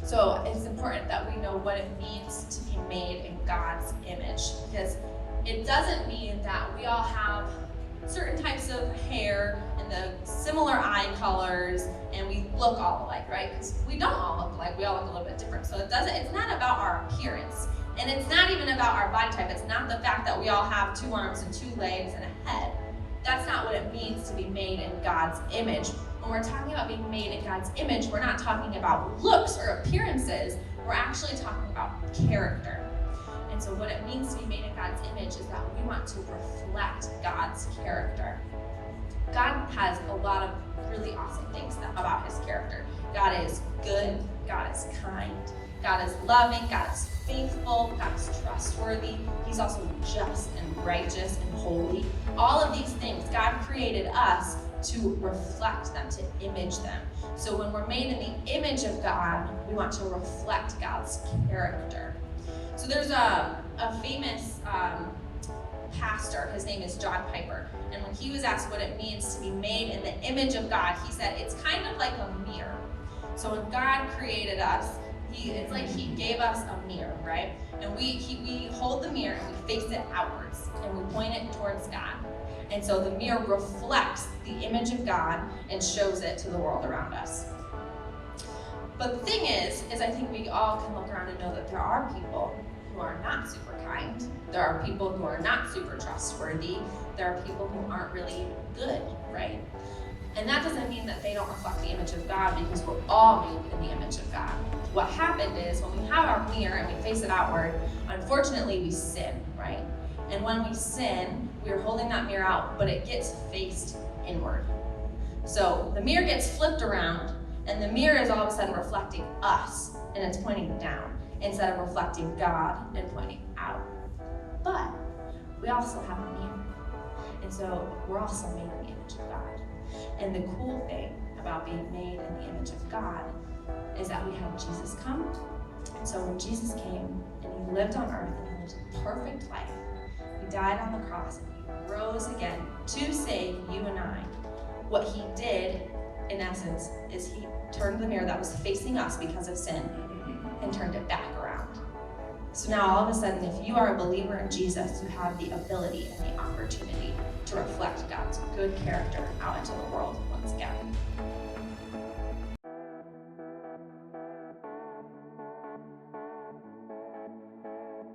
So it's important that we know what it means to be made in God's image, because it doesn't mean that we all have certain types of hair and the similar eye colors and we look all alike, right? Because we don't all look alike, we all look a little bit different. So it's not about our appearance, and it's not even about our body type. It's not the fact that we all have 2 arms and 2 legs and a head. That's not what it means to be made in God's image. When we're talking about being made in God's image, we're not talking about looks or appearances, we're actually talking about character. And so what it means to be made in God's image is that we want to reflect God's character. God has a lot of really awesome things about his character. God is good, God is kind, God is loving, God is faithful, God is trustworthy. He's also just and righteous and holy. All of these things, God created us to reflect them, to image them. So when we're made in the image of God, we want to reflect God's character. So there's a famous pastor, his name is John Piper, and when he was asked what it means to be made in the image of God, he said it's kind of like a mirror. So when God created us, it's like he gave us a mirror, right? And we hold the mirror and we face it outwards and we point it towards God. And so the mirror reflects the image of God and shows it to the world around us. But the thing is I think we all can look around and know that there are people who are not super kind. There are people who are not super trustworthy. There are people who aren't really good, right? And that doesn't mean that they don't reflect the image of God, because we're all made in the image of God. What happened is when we have our mirror and we face it outward, unfortunately we sin, right? And when we sin, we're holding that mirror out, but it gets faced inward. So the mirror gets flipped around, and the mirror is all of a sudden reflecting us, and it's pointing down, instead of reflecting God and pointing out. But we also have a mirror, and so we're also made in the image of God. And the cool thing about being made in the image of God is that we had Jesus come. And so when Jesus came and he lived on earth and he lived a perfect life, he died on the cross and he rose again to save you and I. What he did, in essence, is he turned the mirror that was facing us because of sin and turned it back around. So now all of a sudden, if you are a believer in Jesus, you have the ability and the opportunity to reflect God's good character out into the world once again.